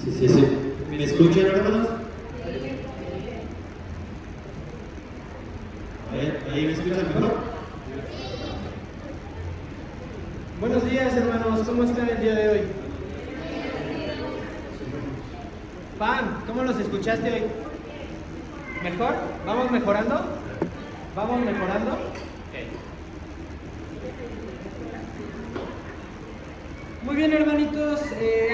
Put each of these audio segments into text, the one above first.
Sí. ¿Me escuchan, hermanos? A ver, ¿ahí me escuchan mejor? Buenos días, hermanos, ¿cómo están el día de hoy? Pam, ¿cómo los escuchaste hoy? ¿Mejor? ¿Vamos mejorando? ¿Vamos mejorando? Okay. Muy bien, hermanitos,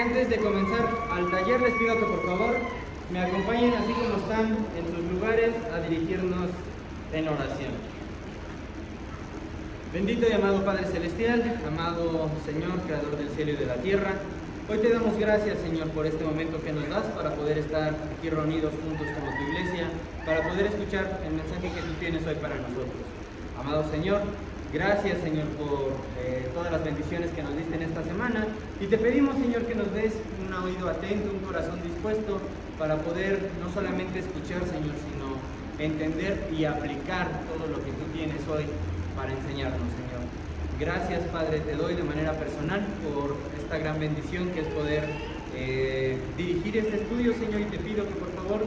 antes de comenzar al taller les pido que por favor me acompañen así como están en sus lugares a dirigirnos en oración. Bendito y amado Padre Celestial, amado Señor, Creador del cielo y de la tierra, hoy te damos gracias, Señor, por este momento que nos das para poder estar aquí reunidos juntos como tu iglesia, para poder escuchar el mensaje que tú tienes hoy para nosotros. Amado Señor, gracias, Señor, por todas las bendiciones que nos diste en esta semana, y te pedimos, Señor, que nos des un oído atento, un corazón dispuesto para poder no solamente escuchar, Señor, sino entender y aplicar todo lo que tú tienes hoy para enseñarnos, Señor. Gracias, Padre, te doy de manera personal por esta gran bendición que es poder dirigir este estudio, Señor, y te pido que por favor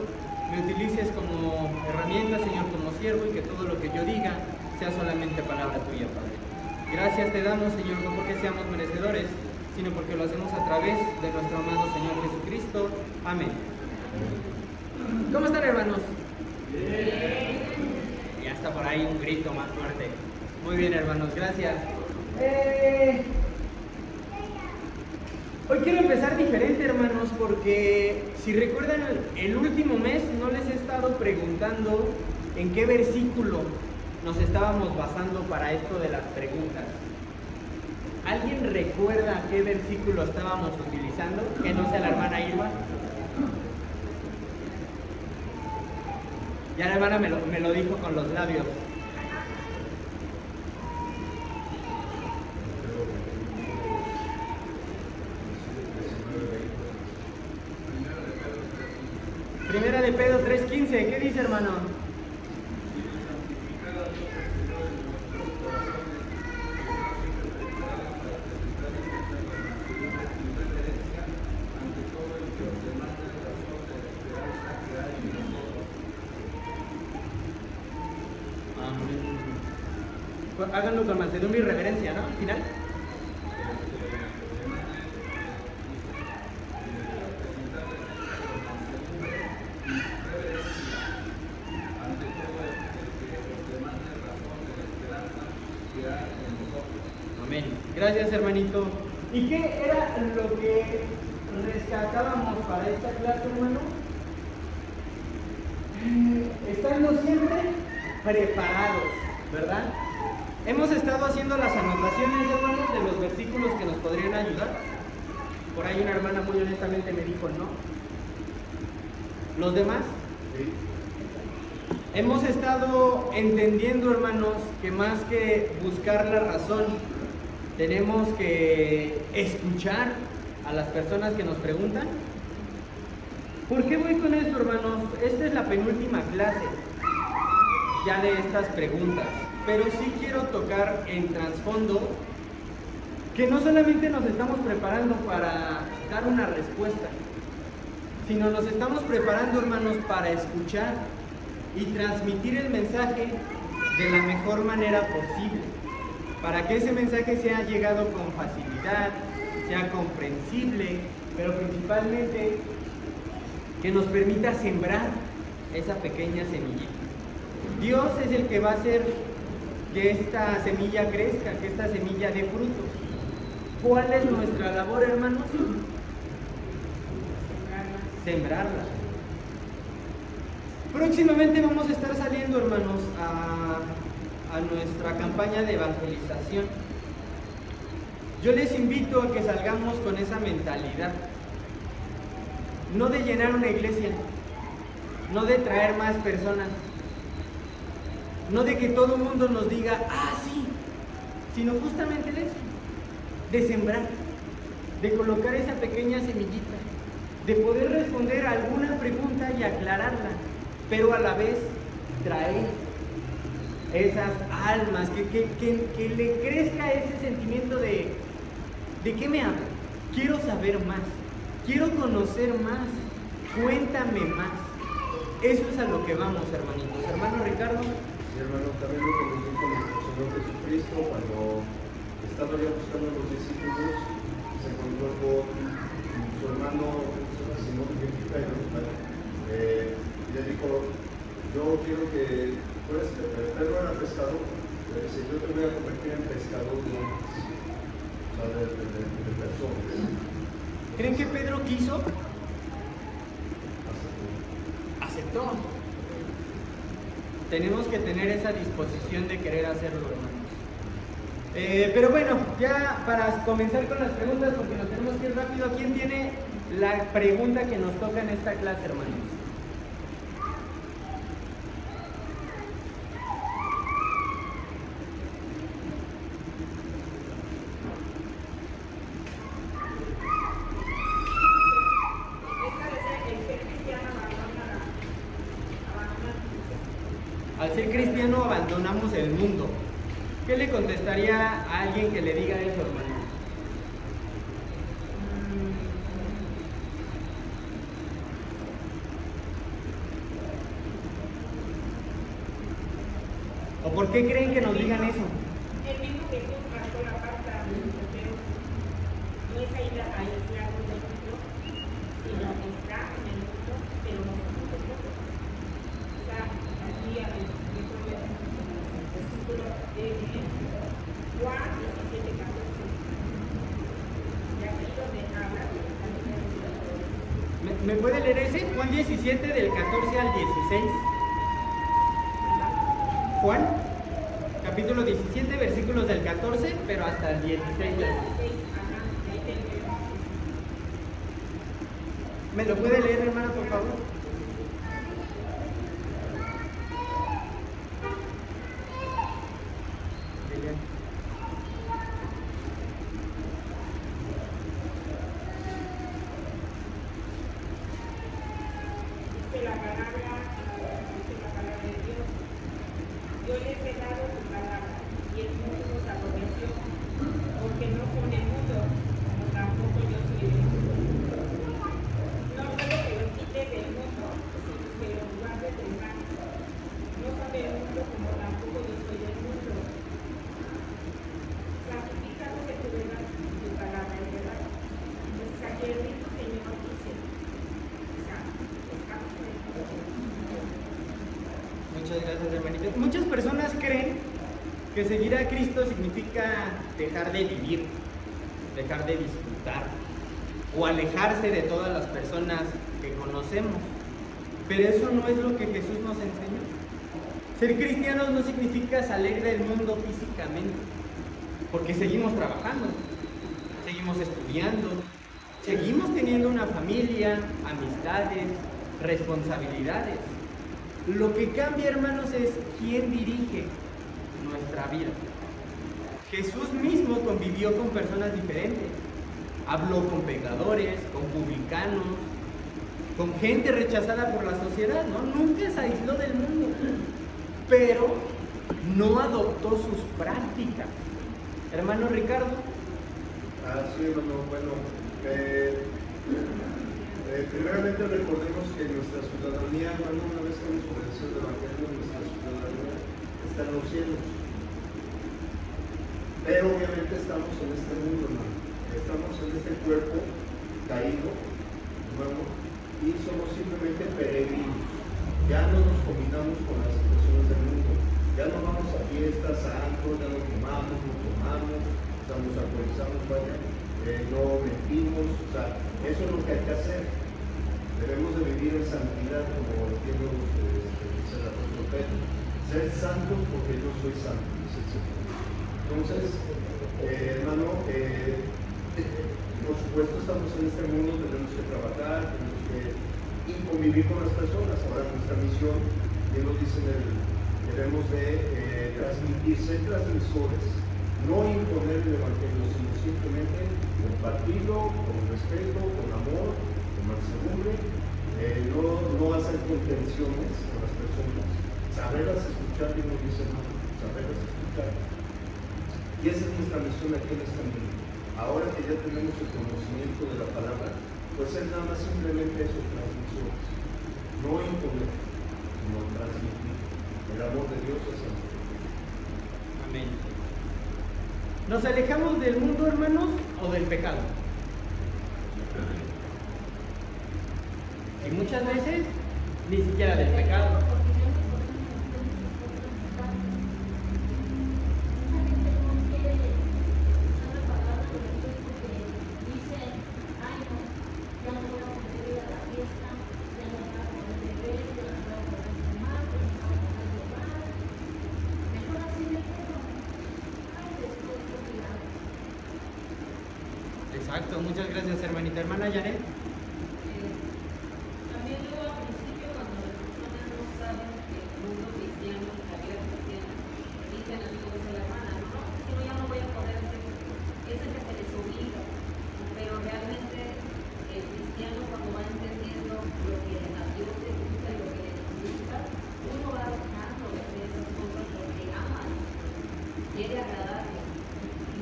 me utilices como herramienta, Señor, como siervo, y que todo lo que yo diga sea solamente palabra tuya, Padre. Gracias te damos, Señor, no porque seamos merecedores, sino porque lo hacemos a través de nuestro amado Señor Jesucristo. Amén. ¿Cómo están, hermanos? Bien. Ya está por ahí un grito más fuerte. Muy bien, hermanos, gracias. Hoy quiero empezar diferente, hermanos, porque si recuerdan el último mes no les he estado preguntando en qué versículo nos estábamos basando para esto de las preguntas. ¿Alguien recuerda qué versículo estábamos utilizando? Que no sea la hermana Irma. Ya la hermana me lo dijo con los labios. Primera de Pedro 3:15, ¿qué dice, hermano? Háganlo con mansedumbre y reverencia, ¿no? Al final. Amén. Gracias, hermanito. ¿Y qué era lo que rescatábamos para esta clase, hermano? Estando siempre preparados, ¿verdad? Hemos estado haciendo las anotaciones, hermanos, de los versículos que nos podrían ayudar. Por ahí una hermana muy honestamente me dijo no. ¿Los demás? Sí. Hemos estado entendiendo, hermanos, que más que buscar la razón, tenemos que escuchar a las personas que nos preguntan. ¿Por qué voy con esto, hermanos? Esta es la penúltima clase ya de estas preguntas, pero sí quiero tocar en trasfondo que no solamente nos estamos preparando para dar una respuesta, sino nos estamos preparando, hermanos, para escuchar y transmitir el mensaje de la mejor manera posible, para que ese mensaje sea llegado con facilidad, sea comprensible, pero principalmente que nos permita sembrar esa pequeña semillita. Dios es el que va a hacer que esta semilla crezca, que esta semilla dé frutos. ¿Cuál es nuestra labor, hermanos? Sembrarla. Próximamente vamos a estar saliendo, hermanos, a nuestra campaña de evangelización. Yo les invito a que salgamos con esa mentalidad. No de llenar una iglesia, no de traer más personas, no de que todo el mundo nos diga, ah, sí, sino justamente de eso, de sembrar, de colocar esa pequeña semillita, de poder responder a alguna pregunta y aclararla, pero a la vez traer esas almas, que le crezca ese sentimiento de ¿qué me habla? Quiero saber más. Quiero conocer más. Cuéntame más. Eso es a lo que vamos, hermanitos. Hermano Ricardo. Sí, hermano, también lo que nos dijo nuestro Señor Jesucristo cuando estaba ya buscando a los discípulos, se encontró con su hermano Simón Pedro, y le dijo: yo quiero que tú eres Pedro, era pescador, si yo te voy a convertir en pescador de hombres, o sea, de personas. ¿Creen que Pedro quiso? Aceptó. Tenemos que tener esa disposición de querer hacerlo, hermanos. Pero bueno, ya para comenzar con las preguntas, porque nos tenemos que ir rápido, ¿quién tiene la pregunta que nos toca en esta clase, hermanos? Al ser cristiano abandonamos el mundo. ¿Qué le contestaría a alguien que le diga eso, hermano? ¿O por qué creen que nos digan eso? El mismo Jesús marcó la pauta de los terceros. No es ir a aislarnos del mundo, sino está en el mundo, pero no somos del mundo. O sea, aquí versículo Juan 17, 14. Y aquí donde habla de ¿Me puede leer ese? Juan 17 del 14 al 16. Juan, capítulo 17, versículos del 14, pero hasta el 16. ¿Me lo puede leer, hermana, por favor? Dice la palabra de Dios. Yo les he dado tu palabra y el mundo los aborreció, porque no son del mundo, como tampoco yo soy del mundo. No ruego que los quites del mundo, sino que los guardes del mal. No son del mundo, como tampoco yo soy del mundo. Santifícalos de tu verdad, tu palabra es verdad. Entonces aquí el mismo Señor dice: estamos en el mundo. Muchas gracias, hermanito. Muchas personas creen que seguir a Cristo significa dejar de vivir, dejar de disfrutar o alejarse de todas las personas que conocemos. Pero eso no es lo que Jesús nos enseñó. Ser cristianos no significa salir del mundo físicamente, porque seguimos trabajando, seguimos estudiando, seguimos teniendo una familia, amistades, responsabilidades. Lo que cambia, hermanos, es quién dirige nuestra vida. Jesús mismo convivió con personas diferentes. Habló con pecadores, con publicanos, con gente rechazada por la sociedad, ¿no? Nunca se aisló del mundo, pero no adoptó sus prácticas. Hermano Ricardo. Sí, hermano, bueno, primeramente recordemos que nuestra ciudadanía, hermano, una vez que hemos obedecido el Evangelio, nuestra ciudadanía está en los cielos. Pero obviamente estamos en este mundo, hermano. Estamos en este cuerpo caído, hermano, y somos simplemente peregrinos. Ya no nos combinamos con las situaciones del mundo. Ya no vamos a fiestas, a antros, ya no fumamos, no tomamos, estamos alcoholizados, vaya, no mentimos. O sea, eso es lo que hay que hacer. Debemos de vivir en santidad, como entiendo dice el apóstol Pedro. Ser santos porque yo soy santo, dice el Señor. Entonces, hermano, por supuesto estamos en este mundo, tenemos que trabajar, tenemos que convivir con las personas. Ahora nuestra misión, bien lo dice debemos de transmitir, ser transmisores, no imponer el Evangelio, sino simplemente compartirlo con respeto, con amor, con mansedumbre, no hacer contenciones con las personas, saberlas escuchar, bien lo dice, hermano, saberlas escuchar. Y esa es nuestra misión aquí en este mundo. Ahora que ya tenemos el conocimiento de la palabra, pues es nada más simplemente eso, transmisión. No imponer, sino transmitir. El amor de Dios es amor. Amén. ¿Nos alejamos del mundo, hermanos, o del pecado? Y muchas veces ni siquiera del pecado. Exacto, muchas gracias, hermanita. Hermana Janet. También luego al principio, cuando las personas no saben que el mundo cristiano, la vida cristiana, dicen así como dice la hermana, no, si no, ya no voy a poder hacer eso, que se les obliga. Pero realmente el cristiano, cuando va entendiendo lo que a Dios le gusta y lo que le gusta, uno va dejando de hacer esas cosas porque ama, quiere agradarle.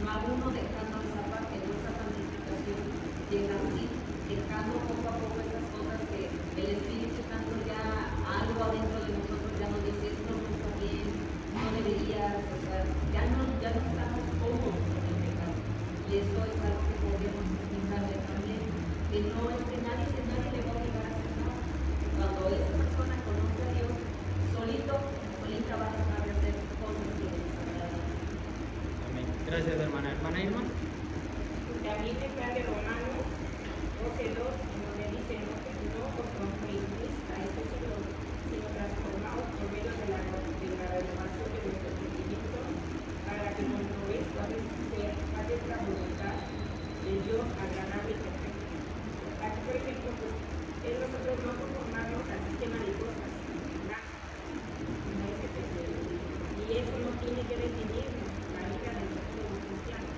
No a uno dejando esa parte, no esa santificación, llega así, dejando poco a poco esas cosas que el Espíritu Santo ya algo adentro de nosotros ya nos dice, esto no está bien, no deberías, o sea, ya no estamos cómodos con el pecado. Y eso es algo que podemos explicarle también, que no es que nadie le va a obligar a hacer nada. Cuando esa persona conoce a Dios, solita va a dejar de hacer cosas que les agradan. Amén. Gracias, hermana. Hermana Irma. También está de Romanos 12:2, en donde dice, no os conforméis a este siglo, sino transformaos por medio de la renovación de vuestro entendimiento, para que comprobéis cuál es la voluntad de Dios agradable y perfecta. Aquí, por ejemplo, pues, es nosotros no conformarnos al sistema de cosas, nada. Y eso no tiene que definir la vida de nosotros los cristianos.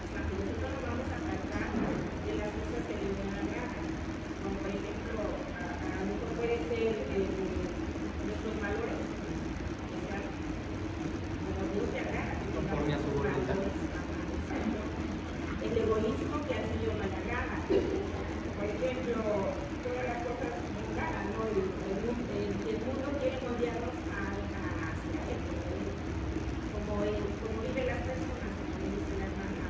O sea, nosotros nos vamos a tratar de las cosas que Dios nos agrada. Como por ejemplo, a lo mejor puede ser nuestros valores. O sea, como Dios te agrada. Conforme a su voluntad. El egoísmo que al Señor no le agrada. Por ejemplo, todas las cosas mundanas, ¿no? El mundo quiere moldearnos hacia él, como viven las personas, como dice la hermana.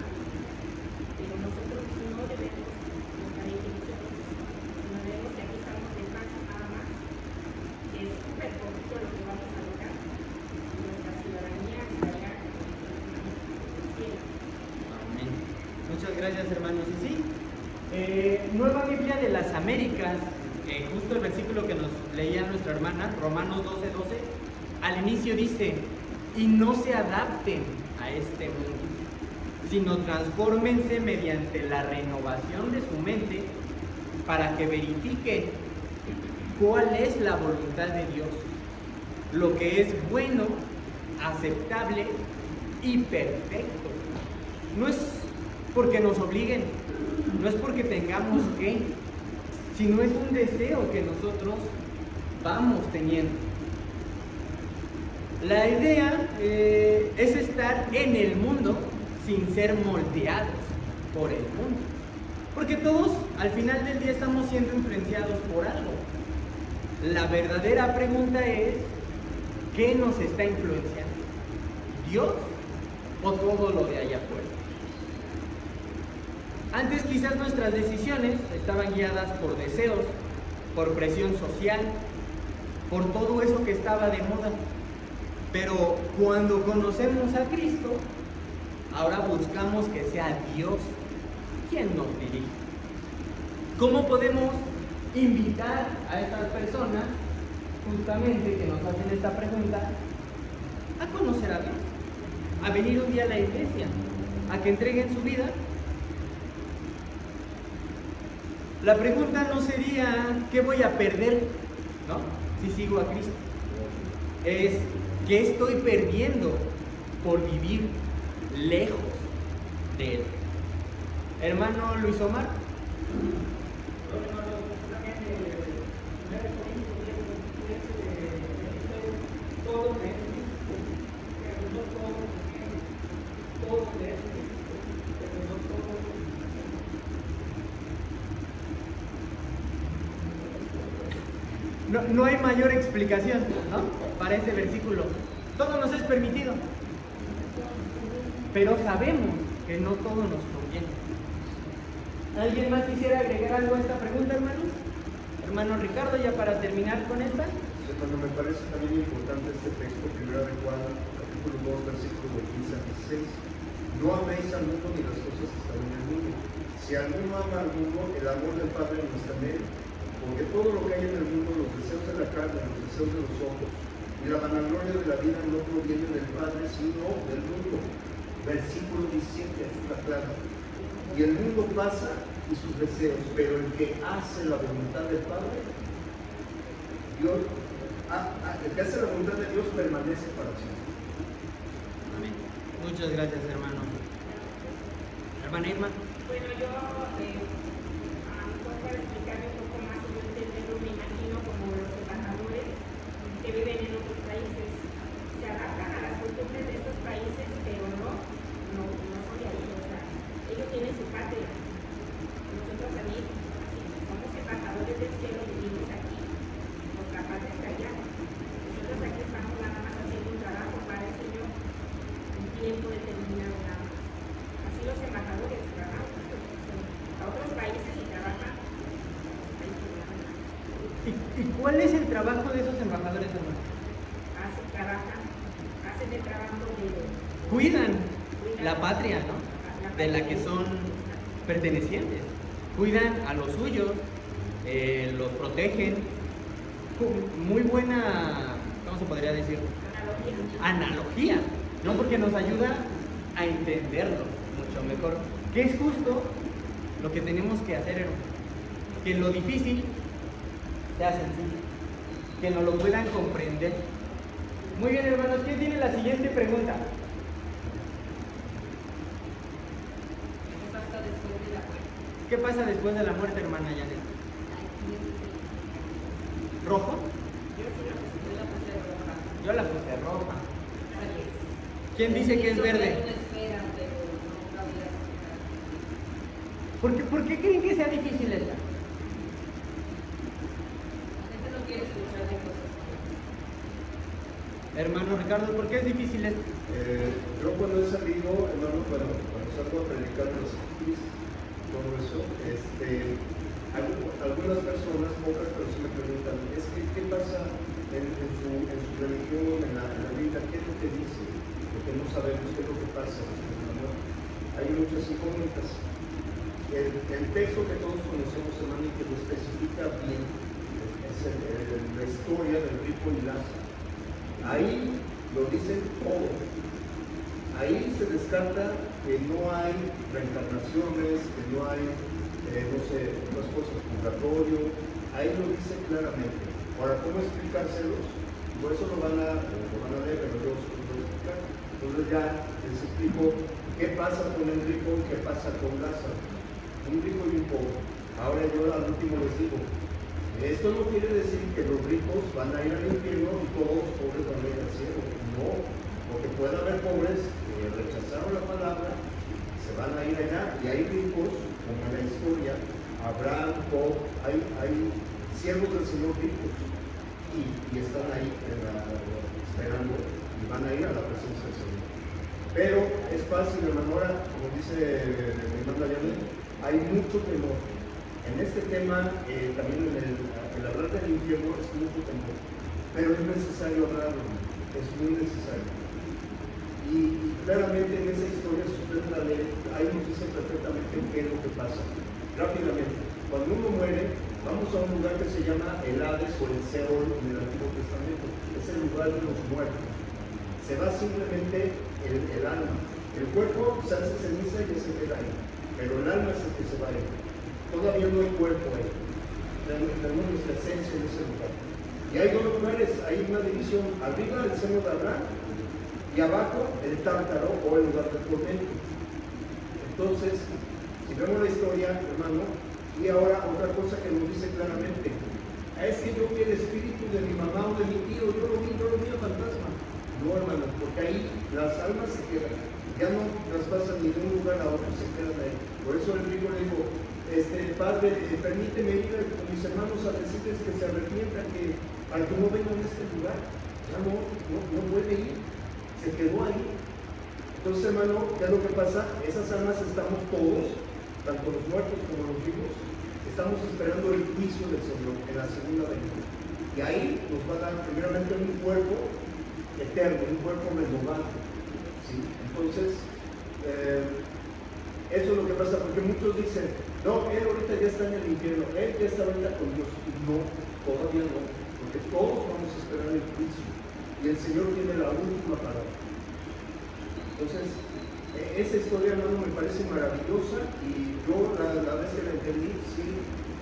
Pero nosotros no debemos, nuestra definición es esa, sino debemos que aquí estamos de paso nada más, que es súper poquito lo que vamos a lograr. Nuestra ciudadanía estará en el cielo. Amén. Muchas gracias, hermanos. Y sí, Nueva Biblia de las Américas, justo el versículo que nos leía nuestra hermana, Romanos 12:12, al inicio dice, y no se adapten a este mundo, sino transfórmense mediante la renovación de su mente para que verifiquen cuál es la voluntad de Dios, lo que es bueno, aceptable y perfecto. No es porque nos obliguen, no es porque tengamos que, sino es un deseo que nosotros vamos teniendo. La idea es estar en el mundo sin ser moldeados por el mundo. Porque todos al final del día estamos siendo influenciados por algo. La verdadera pregunta es, ¿qué nos está influenciando? ¿Dios o todo lo de allá afuera? Antes quizás nuestras decisiones estaban guiadas por deseos, por presión social, por todo eso que estaba de moda. Pero cuando conocemos a Cristo, ahora buscamos que sea Dios quien nos dirige. ¿Cómo podemos invitar a estas personas, justamente que nos hacen esta pregunta, a conocer a Dios? A venir un día a la iglesia, a que entreguen su vida. La pregunta no sería, ¿qué voy a perder? ¿No? Si sigo a Cristo. Es, ¿qué estoy perdiendo por vivir lejos de Él? Hermano Luis Omar. no hay mayor explicación, ¿no? Para este versículo. Todo nos es permitido, pero sabemos que no todo nos conviene. ¿Alguien más quisiera agregar algo a esta pregunta, hermanos? Hermano Ricardo, ya para terminar con esta. Hermano, me parece también importante este texto, 1 de Juan, capítulo 2, versículos 15 a 16. No améis al mundo ni las cosas que están en el mundo. Si alguno ama al mundo, el amor del Padre no está en él. Porque todo lo que hay en el mundo, los deseos de la carne, los deseos de los ojos y la vanagloria de la vida no provienen del Padre, sino del mundo. Versículo 17, está claro. Y el mundo pasa y sus deseos, pero el que hace la voluntad del Padre, Dios, el que hace la voluntad de Dios permanece para siempre. Amén. Muchas gracias, hermano. Hermana Irma. Bueno, yo a lo mejor para explicarme un poco más y yo entenderlo, me imagino como los embajadores que viven en otros países. Se adaptan a las costumbres de estos países, pero no son de ahí. O sea, ellos tienen su patria. Nosotros también, así, somos embajadores del cielo, vivimos aquí. Nuestra patria está allá. Nosotros aquí estamos nada más haciendo un trabajo para el Señor, un tiempo determinado nada más. Así los embajadores trabajan a otros países y trabajan. ¿Y cuál es el trabajo de esos embajadores, hermano? Hacen el trabajo de... Cuidan la patria, ¿no? De la que son pertenecientes. Cuidan a los suyos, los protegen. Muy buena, ¿cómo se podría decir? Analogía, ¿no? Porque nos ayuda a entenderlo mucho mejor. Que es justo lo que tenemos que hacer, hermano. Que lo difícil sea sencillo. Que nos lo puedan comprender. Muy bien, hermanos, ¿quién tiene la siguiente pregunta? ¿Qué pasa después de la muerte, hermana Janet? ¿Rojo? Yo la puse roja. ¿Quién dice que es verde? ¿Por qué creen que sea difícil esta? Hermano Ricardo, ¿por qué es difícil esto? Yo cuando he salido, hermano, cuando salgo a predicar los hippies, todo eso, algunas personas, pocas personas me preguntan, ¿qué pasa en su religión, en la Biblia? ¿Qué es lo que dice? Porque no sabemos qué es lo que pasa. Hay muchas incógnitas. El texto que todos conocemos, hermano, y que lo especifica bien, es la historia del rico y Lázaro. Ahí lo dicen todo. Ahí se descarta que no hay reencarnaciones, que no hay, otras cosas, purgatorio. Ahí lo dice claramente. Ahora, ¿cómo explicárselos? Por eso lo van a leer, pero yo os lo voy a explicar. Entonces ya les explico qué pasa con el rico, qué pasa con Lázaro. Un rico y un pobre. Ahora yo al último les digo, esto no quiere decir que los ricos van a ir al infierno y todos los pobres van a ir al cielo. No, porque puede haber pobres que rechazaron la palabra, se van a ir allá, y hay ricos, como en la historia, Abraham, Job, hay siervos del Señor ricos, y están ahí esperando, y van a ir a la presencia del Señor. Pero es fácil, hermano, ahora, como dice mi hermana Janet, hay mucho temor. En este tema, también el hablar del infierno es mucho temor, pero es necesario hablarlo, es muy necesario. Y claramente en esa historia, si ustedes la leen, ahí nos dice perfectamente qué es lo que pasa. Rápidamente, cuando uno muere, vamos a un lugar que se llama el Hades o el Seol en el Antiguo Testamento, es el lugar de los muertos. Se va simplemente el alma. El cuerpo se hace ceniza y ya se queda ahí, pero el alma es el que se va a ir. Todavía no hay cuerpo ahí. Tenemos nuestra esencia en ese lugar. Y hay dos lugares, hay una división, arriba el seno de Abraham y abajo el Tártaro o el lugar del tormento. Entonces, si vemos la historia, hermano, y ahora otra cosa que nos dice claramente, es que yo vi el espíritu de mi mamá o de mi tío, yo lo vi a fantasma. No, hermano, porque ahí las almas se quedan, ya no las pasan ni de un lugar a otro, se quedan ahí. Por eso el libro le dijo, Padre, permíteme ir con mis hermanos a decirles que se arrepientan, para que no vengan a este lugar. Ya no puede ir, se quedó ahí. Entonces, hermano, ¿qué es lo que pasa? Esas almas estamos todos, tanto los muertos como los vivos, estamos esperando el juicio del Señor en la segunda venida. Y ahí nos va a dar primeramente un cuerpo eterno, un cuerpo renovado. ¿Sí? Entonces, eso es lo que pasa, porque muchos dicen, no, él ahorita ya está en el infierno, él ya está ahorita con Dios. Y no, todavía no, porque todos vamos a esperar el juicio. Y el Señor tiene la última palabra. Entonces, esa historia, hermano, me parece maravillosa, y yo la vez que la entendí, sí,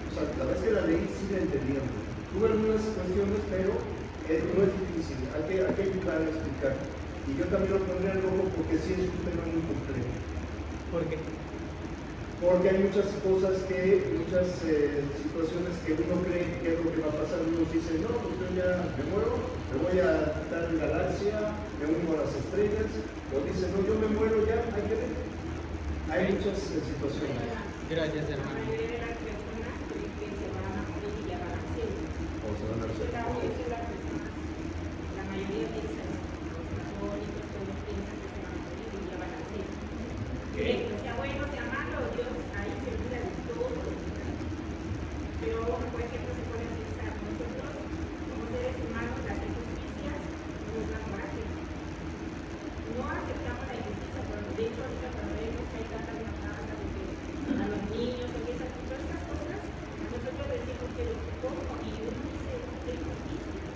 o sea, la vez que la leí, sí la entendí. Tuve algunas cuestiones, pero no es difícil, hay que ayudar a explicar. Y yo también lo pondré en rojo porque sí es un tema muy complejo. ¿Por qué? Porque hay muchas cosas muchas situaciones que uno cree que es lo que va a pasar. Unos dicen, no, pues yo ya me muero, me voy a quitar en galaxia, me uno a las estrellas. O dicen, no, yo me muero ya, hay que ver. Hay muchas situaciones. Gracias, La hermano. mayoría de las personas creen que se van a morir y ya van al cielo. O se van a Eso es la personas. La mayoría piensa eso. Los católicos todos piensan que se van a morir y ya van al cielo. Sea bueno, sea malo, Dios ahí se olvida de todo. Pero, por ejemplo, se puede pensar, nosotros como seres humanos, las injusticias nos dan coraje. No aceptamos la injusticia, pero de hecho ahorita cuando vemos que hay tantas matanzas a los niños, todas esas cosas, nosotros decimos que ¿cómo? Y uno dice, ¿qué injusticia?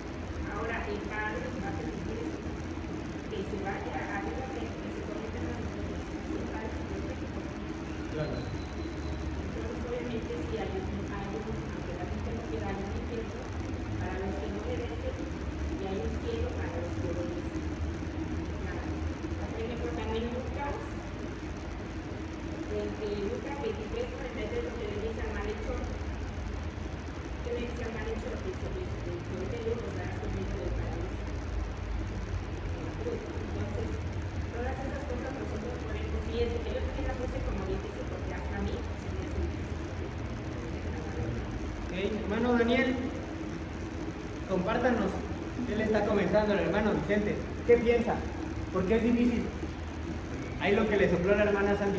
Ahora el Padre va a permitir eso, que se vaya arriba, que se cometan las injusticias. Claro. Entonces, obviamente, si hay aunque la gente no quiera, hay un infierno para los que no merecen y hay un cielo para los que obedecen. Por ejemplo, también Lucas 23:43, lo que le dice al malhechor. ¿Qué le dice al malhechor? Dice, yo te digo, nos darás conmigo del paraíso. Entonces, todas esas cosas nosotros ponemos, y es que yo también la puse como difícil porque hasta a mí se me hace difícil. Ok, hermano Daniel, compártanos. ¿Qué le está comentando el hermano Vicente? ¿Qué piensa? ¿Por qué es difícil? Ahí lo que le sopló la hermana Sandy.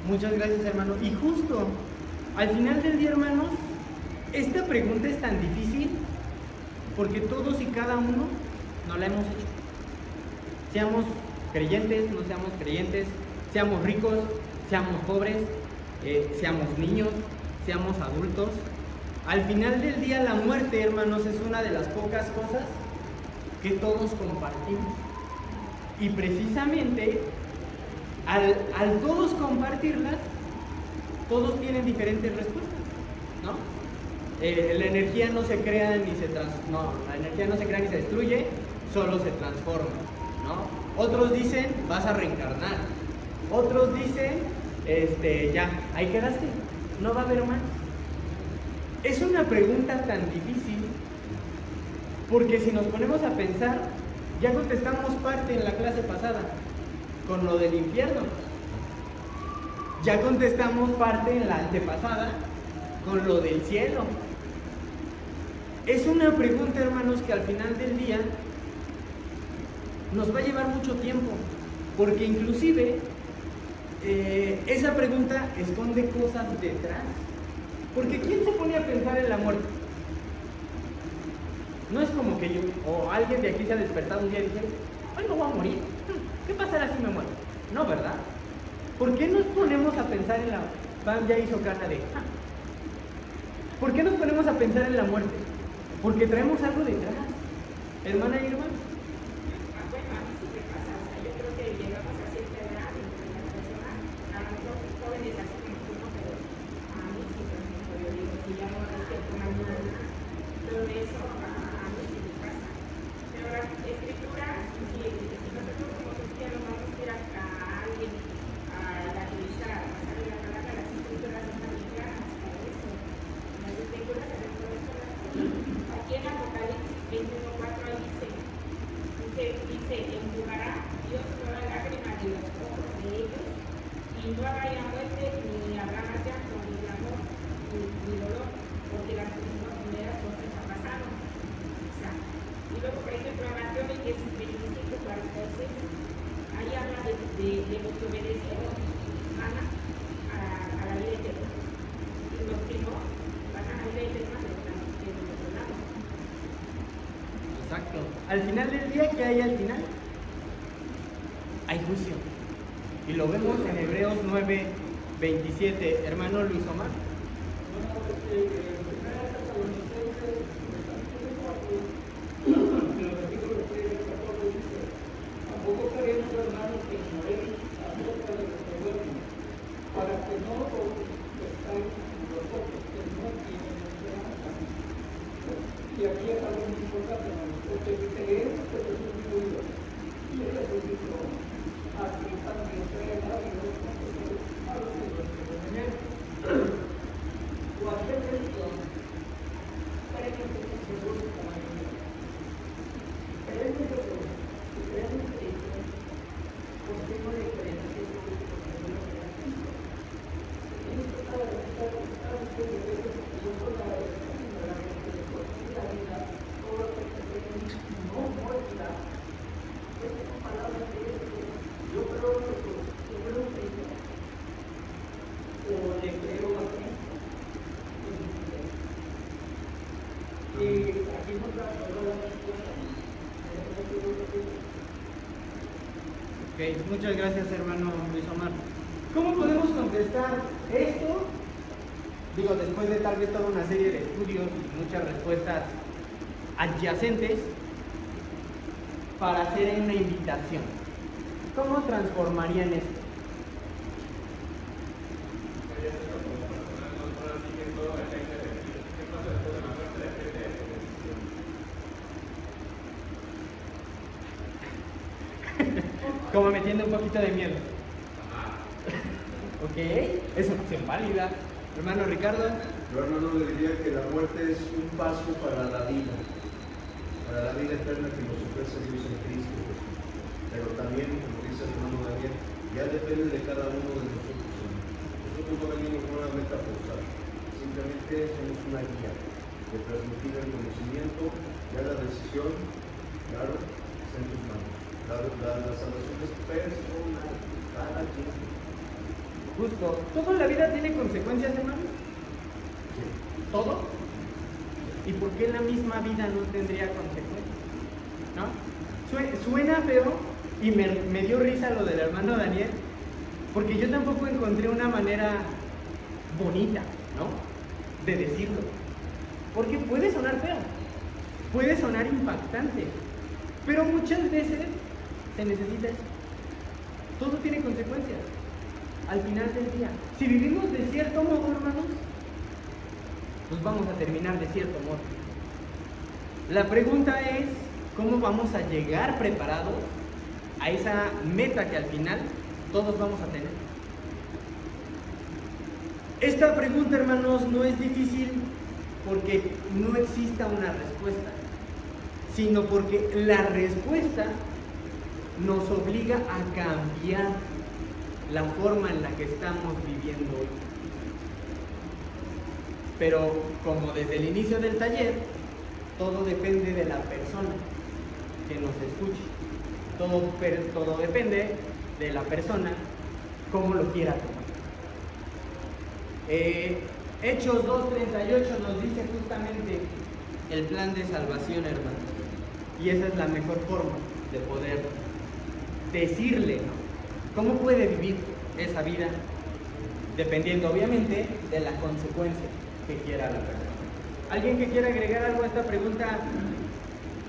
Muchas gracias, hermano. Y justo al final del día, hermanos, esta pregunta es tan difícil porque todos y cada uno no la hemos hecho. Seamos creyentes, no seamos creyentes, seamos ricos, seamos pobres, seamos niños, seamos adultos. Al final del día, la muerte, hermanos, es una de las pocas cosas que todos compartimos. Y precisamente, al todos compartirlas, todos tienen diferentes respuestas, ¿no? La energía no se crea ni se la energía no se crea ni se destruye, solo se transforma, ¿no? Otros dicen, vas a reencarnar. Otros dicen, ya, ahí quedaste, no va a haber más. Es una pregunta tan difícil, porque si nos ponemos a pensar, ya contestamos parte en la clase pasada, con lo del infierno. Ya contestamos parte en la antepasada, con lo del cielo. Es una pregunta, hermanos, que al final del día nos va a llevar mucho tiempo, porque inclusive esa pregunta esconde cosas detrás. Porque ¿quién se pone a pensar en la muerte? No es como que yo o alguien de aquí se ha despertado un día y dice, hoy me voy a morir, ¿qué pasará si me muero? No, ¿verdad? ¿Por qué nos ponemos a pensar en la... Pam ya hizo cara de... ¿Por qué nos ponemos a pensar en la muerte? Porque traemos algo detrás. Hermana Irma. Bueno, a mí sí me pasa, o sea, yo creo que llegamos a cierta edad en que las personas, a lo mejor jóvenes así como tú, no, pero a mí sí, por ejemplo, yo digo, si ya no despierto mañana, todo eso, a mí sí me pasa. Pero las escrituras, si nosotros como cristianos vamos a ir a alguien a evangelizar, a pasarle la palabra, las escrituras están muy claras para eso. Las escrituras se reconocen las cosas. Aquí en Apocalipsis 21:4 ahí dice, enjugará Dios toda lágrima de los ojos de ellos, y no habrá ya muerte, ni habrá más llanto, ni amor, ni dolor, porque las primeras cosas ya pasaron. O sea, y luego, por ejemplo, en Mateo 25:46, ahí habla de los que obedecieron, van a la ley eterna, y los que no van a la ley eterna de otro lado. Exacto. Al final del día, ¿qué hay al final? Hay juicio. Y lo vemos en Hebreos 9:27. Hermano Luis Omar. Tampoco queremos, hermanos, que ignoréis acerca de vuestro cuerpo, para que no os estáis vosotros, que no tienen esperanza. Y aquí es algo muy importante, hermanos, porque creemos que Jesús murió, y resucitó, así también creerá Dios con nosotros a los que duermen en él. Cualquier religión cree que Jesús está en él. Creen en Jesús, y creen en Cristo, pues tengo la diferencia que Jesús no lo crea en Cristo. En esto está la verdad que yo soy la verdad que la vida, todo lo que se cree no morirá. Estas son palabras de Jesús. Yo creo en Jesús, yo creo en Cristo, o le creo a Cristo. Y aquí nos da toda la respuesta. Ok, muchas gracias, hermano Luis Omar. ¿Cómo podemos contestar esto? Digo, después de tal vez toda una serie de estudios y muchas respuestas adyacentes, para hacer una invitación. ¿Cómo transformarían esto? Como metiendo un poquito de miedo. Ok, es una opción válida. Hermano Ricardo. Yo, hermano, le diría que la muerte es un paso para la vida eterna que nos ofrece Dios en Cristo. Pero también, como dice el hermano Daniel, ya depende de cada uno de nosotros. Nosotros no venimos nuevamente a forzar, simplemente somos una guía de transmitir el conocimiento, ya la decisión, claro, está en tus manos. La salvación es personal, cada quien. Justo. ¿Toda la vida tiene consecuencias, hermano? Sí. ¿Todo? ¿Y por qué la misma vida no tendría consecuencias? ¿No? Suena feo y me dio risa lo del hermano Daniel, porque yo tampoco encontré una manera bonita, ¿no?, de decirlo. Porque puede sonar feo, puede sonar impactante, pero muchas veces se necesita eso. Todo tiene consecuencias al final del día. Si vivimos de cierto modo, hermanos, pues vamos a terminar de cierto modo. La pregunta es, ¿cómo vamos a llegar preparados a esa meta que al final todos vamos a tener? Esta pregunta, hermanos, no es difícil porque no exista una respuesta, sino porque la respuesta nos obliga a cambiar la forma en la que estamos viviendo hoy. Pero como desde el inicio del taller, todo depende de la persona que nos escuche. Todo depende de la persona cómo lo quiera tomar. Hechos 2:38 nos dice justamente el plan de salvación, hermanos. Y esa es la mejor forma de poder decirle, ¿no?, cómo puede vivir esa vida, dependiendo obviamente de la consecuencia que quiera la persona. ¿Alguien que quiera agregar algo a esta pregunta?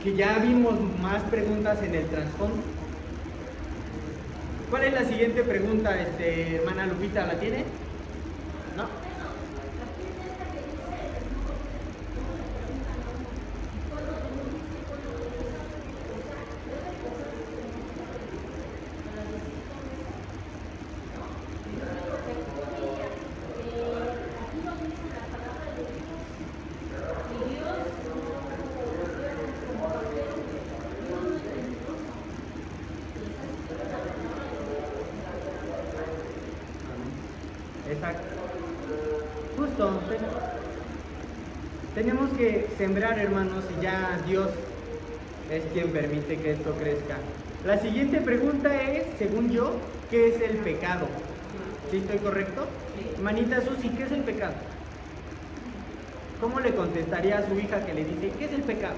Que ya vimos más preguntas en el trasfondo. ¿Cuál es la siguiente pregunta, hermana Lupita? ¿La tiene? ¿No? Exacto. Justo. Tenemos que sembrar, hermanos, y ya Dios es quien permite que esto crezca. La siguiente pregunta es, según yo, ¿qué es el pecado? ¿Sí estoy correcto? Hermanita Susi, ¿qué es el pecado? ¿Cómo le contestaría a su hija que le dice, ¿qué es el pecado?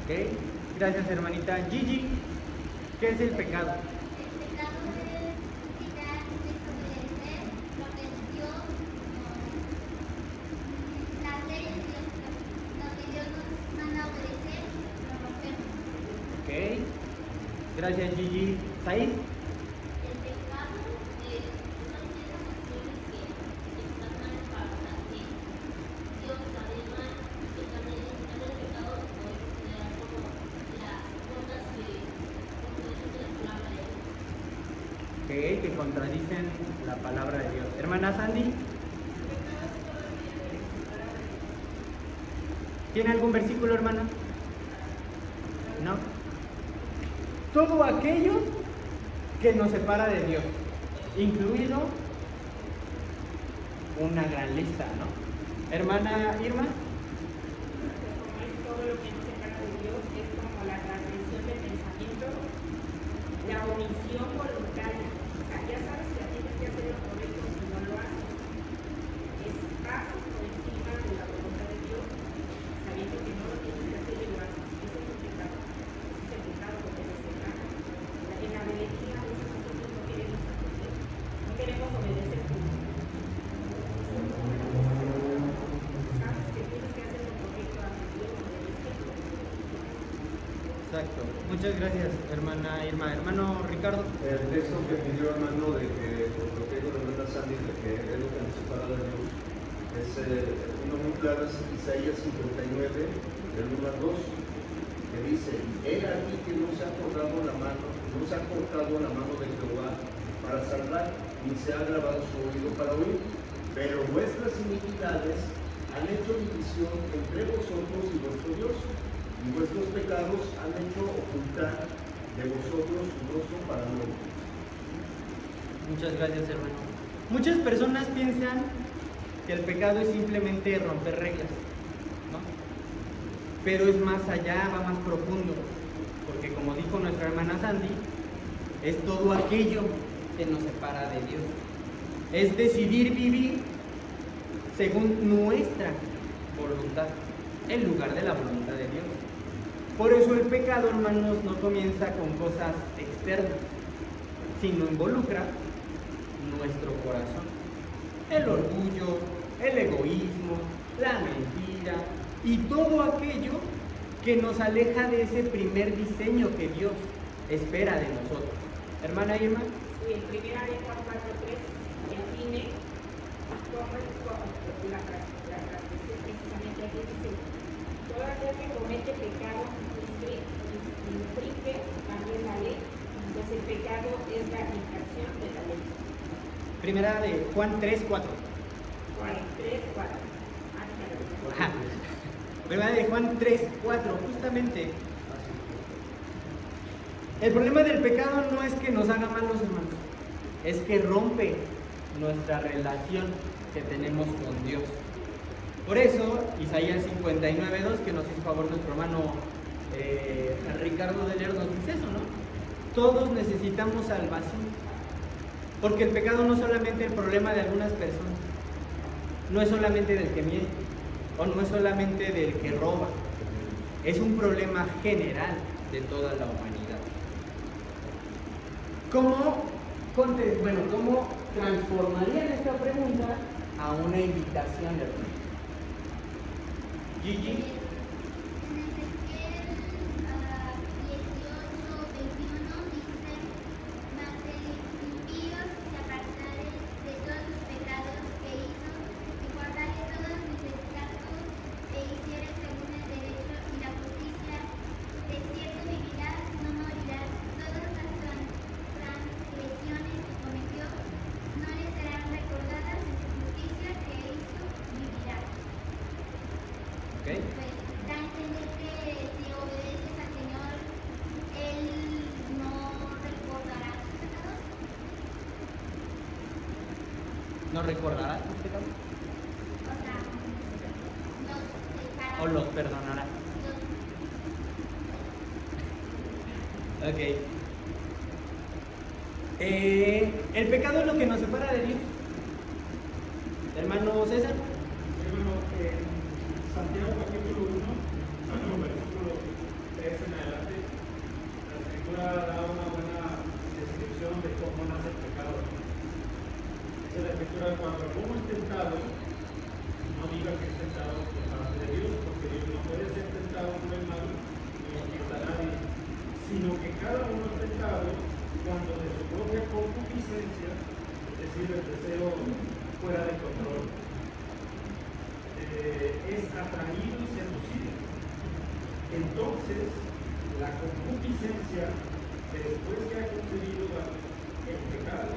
Ok, gracias hermanita. Gigi, ¿qué es el pecado? El pecado es quitar, desobedecer lo que Dios las leyes de Dios, lo que Dios nos manda a obedecer, lo rompemos. Ok, gracias Gigi. ¿Said? El pecado son esas acciones que están mal para que Dios sabe mal, que también el pecado puede considerar como las cosas que contradicen la palabra de Dios. Ok, que contradicen la palabra de Dios. Hermana Sandy, ¿tiene algún versículo, hermana? No. Todo aquello que nos separa de Dios, incluido una gran lista, ¿no? Hermana Irma. Es todo lo que nos separa de Dios, es como la transgresión de pensamiento, la omisión voluntaria. O sea, ya sabes que tienes que hacer lo correcto y no lo haces. Es paso por encima de la voluntad de Dios, sabiendo que no lo tienes que hacer y lo haces. Ese es el pecado. Ese es el pecado porque nos separa. En la rebeldía a veces nosotros no queremos aprender, no queremos obedecer. Sabes que tienes que hacer lo correcto ante Dios. Exacto. Muchas gracias, hermana Irma. Hermano Ricardo. El texto que pidió hermano de que, por lo que dijo la hermana Sandy, de que es lo que nos separa de Dios, es uno muy claro, es Isaías 59, del 1 al 2, que dice: he aquí que no se ha cortado la mano, no se ha cortado la mano de Jehová para salvar, ni se ha grabado su oído para oír, pero vuestras iniquidades han hecho división entre vosotros y vuestro Dios, y vuestros pecados han hecho ocultar de vosotros su rostro para no oír. Muchas gracias, hermano. Muchas personas piensan que el pecado es simplemente romper reglas, ¿no? Pero es más allá, va más profundo, porque como dijo nuestra hermana Sandy, es todo aquello que nos separa de Dios. Es decidir vivir según nuestra voluntad, en lugar de la voluntad de Dios. Por eso el pecado, hermanos, no comienza con cosas externas, sino involucra nuestro corazón. El orgullo, el egoísmo, la mentira y todo aquello que nos aleja de ese primer diseño que Dios espera de nosotros. Hermana Irma. Sí, en primera de Juan 4:3 define cómo la transgresión precisamente aquí dice: todo aquel que comete pecado infringe también la ley, pues el pecado es la infracción de la ley. Primera de Juan 3:4. Juan 3:4. Ajá. Primera de Juan 3:4, justamente. El problema del pecado no es que nos haga malos, hermanos, es que rompe nuestra relación que tenemos con Dios. Por eso, Isaías 59:2, que nos hizo favor nuestro hermano Ricardo de leer, nos dice eso, ¿no? Todos necesitamos salvación. Porque el pecado no es solamente el problema de algunas personas, no es solamente del que miente, o no es solamente del que roba, es un problema general de toda la humanidad. ¿Cómo transformarían esta pregunta a una invitación, hermano? Gigi. En Ezequiel 18:21 dice: mas el impío se apartare de todos los pecados que hizo, y guardare todos mis estatutos, e hiciere según el derecho y la justicia, de cierto vivirá, no morirá. Todas las transgresiones que cometió no le serán recordadas, en su justicia que hizo vivirá. Okay. Pues da a entender que si obedeces al Señor, Él no recordará tus pecados. ¿No recordará tus pecados? O sea, los dejará. ¿O los perdonará? Ok. El pecado es lo que nos separa de Dios. Hermano César. Hermano, Santiago capítulo 1, versículo 3 en adelante, la escritura da una buena descripción de cómo nace el pecado. Dice la escritura: cuando alguno es tentado, no diga que es tentado de parte de Dios, porque Dios no puede ser tentado por el mal, ni lo tienta a nadie, sino que cada uno es tentado cuando de su propia concupiscencia, es decir, el deseo fuera de control, es atraído y seducido. Entonces, la concupiscencia, después que ha concebido, da el pecado,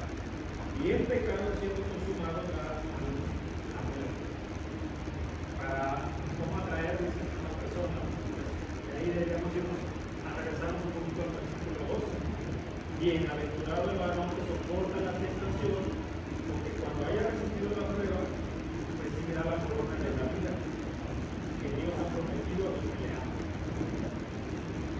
y el pecado, siendo consumado, da a luz la muerte. Para cómo atraer a una persona, de ahí deberíamos irnos a regresarnos un poquito al versículo 12. Bienaventurado el varón que soporta la tentación, porque cuando haya resistido la prueba, recibirá la corona de la vida que Dios ha prometido a los que le aman.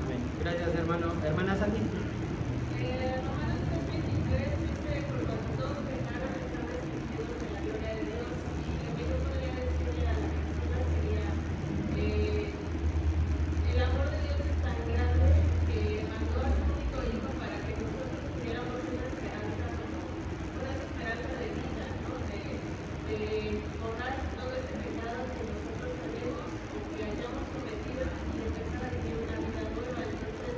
Amén. Gracias, hermano. Hermana Sandy. Romanos 3:23 dice: por cuanto todos pecaron, están restringidos de la gloria de Dios. Y lo que yo podría decirle a la persona sería: el amor de Dios es tan grande que mandó a su único hijo para que nosotros tuviéramos una esperanza de vida, ¿no? De borrar todo ese pecado que nosotros tenemos o que hayamos cometido y empezar a vivir una vida nueva. Entonces,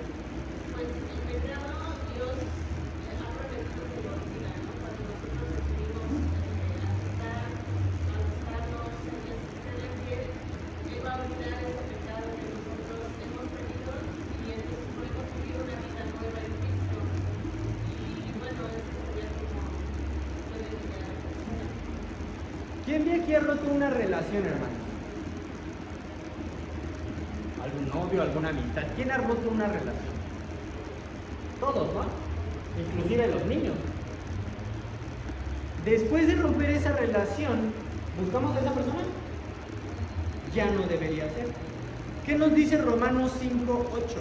aquí ha roto una relación, hermanos? ¿Algún novio, alguna amistad? ¿Quién ha roto una relación? Todos, ¿no? Inclusive los niños. Después de romper esa relación, ¿buscamos a esa persona? Ya no debería ser. ¿Qué nos dice Romanos 5:8?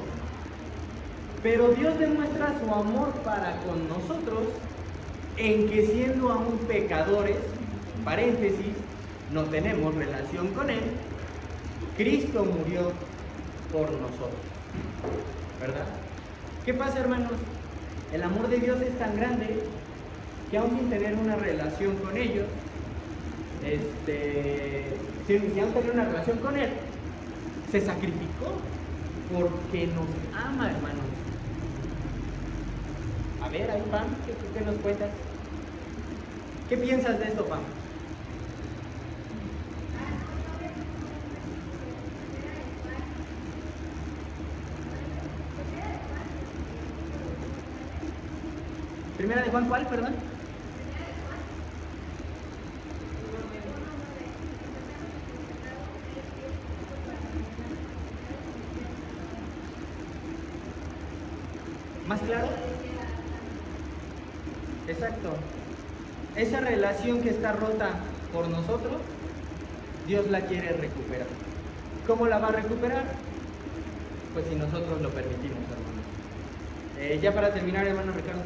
Pero Dios demuestra su amor para con nosotros en que siendo aún pecadores, paréntesis, no tenemos relación con Él, Cristo murió por nosotros. ¿Verdad? ¿Qué pasa, hermanos? El amor de Dios es tan grande que aún sin tener una relación con ellos, sin aún tener una relación con Él, se sacrificó porque nos ama, hermanos. A ver, ahí, Pam, ¿qué nos cuentas? ¿Qué piensas de esto, Pam? Primera de Juan, ¿cuál, perdón? ¿Más claro? Exacto. Esa relación que está rota por nosotros, Dios la quiere recuperar. ¿Cómo la va a recuperar? Pues si nosotros lo permitimos, hermanos. Ya para terminar, hermano Ricardo.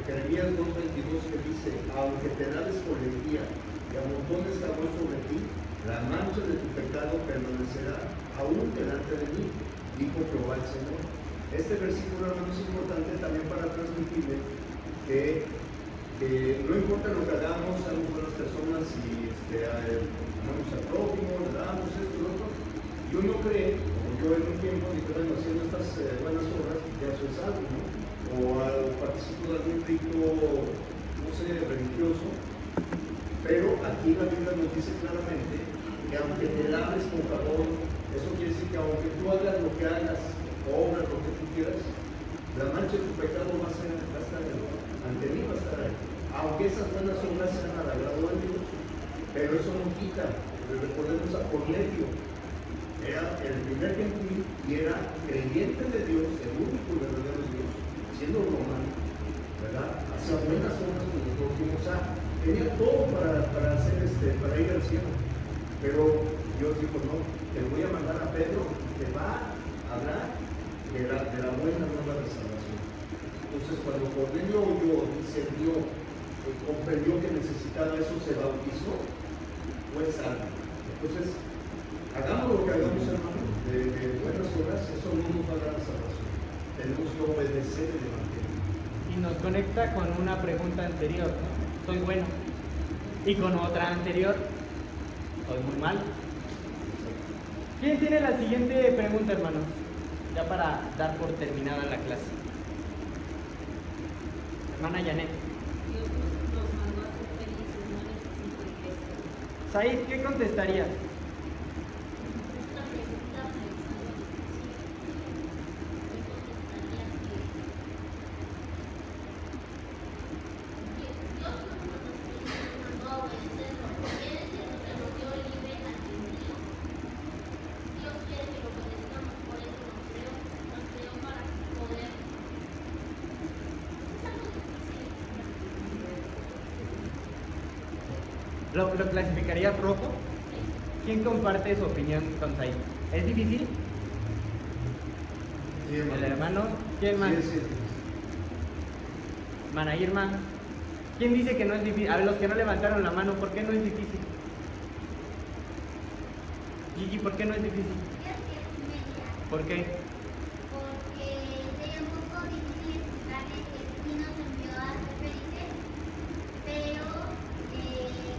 Jeremías 2:22 que dice, aunque te dades por el día y amontones jabón sobre ti, la mancha de tu pecado permanecerá aún delante de mí, dijo Jehová el Señor. Este versículo, hermano, es importante también para transmitirle que no importa lo que hagamos, somos buenas personas y amamos al prójimo, le damos esto y lo otro, y uno cree, como yo en un tiempo, haciendo estas buenas obras, ya eso es algo, ¿no? O participo de algún rito, no sé, religioso, pero aquí la Biblia nos dice claramente que aunque te laves con jabón, eso quiere decir que aunque tú hagas lo que hagas, o obras lo que tú quieras, la mancha de tu pecado va a estar ahí, ante mí va a estar ahí. Aunque esas buenas obras sean al agrado de Dios, pero eso no quita, recordemos a Cornelio, era el primer gentil y era creyente de Dios, el único y verdadero Dios, siendo romano, ¿verdad? Hacía buenas obras con los prójimos, o sea, tenía todo para hacer para ir al cielo, pero Dios dijo, no, te voy a mandar a Pedro, te va a hablar de la buena nueva de salvación. Entonces, cuando Cornelio oyó, discernió, comprendió que necesitaba eso, se bautizó, fue salvo. Entonces, hagamos lo que hagamos, hermano, de buenas obras, eso no nos va a dar la salvación. Tenemos que obedecer el Evangelio. Y nos conecta con una pregunta anterior, ¿no? Soy bueno. Y con otra anterior, soy muy malo. ¿Quién tiene la siguiente pregunta, hermanos? Ya para dar por terminada la clase. Hermana Janet. Dios nos mandó a ser felices, no necesito iglesia. Said, ¿qué contestarías? Esta pregunta Dios nos mandó a obedecerlo. Quiere decir que nos dio libre albedrío. Dios quiere que lo obedezcamos, por eso nos creó para poder. Es algo difícil. ¿Lo clasificarías rojo? ¿Quién comparte su opinión con Said? ¿Es difícil? Sí, ¿El hermano? ¿Quién más? Sí. Hermana Irma. ¿Quién dice que no es difícil? A ver, los que no levantaron la mano, ¿por qué no es difícil? Gigi, ¿por qué no es difícil? ¿Por qué? Porque sería un poco difícil explicarle que sí nos envió a ser felices, pero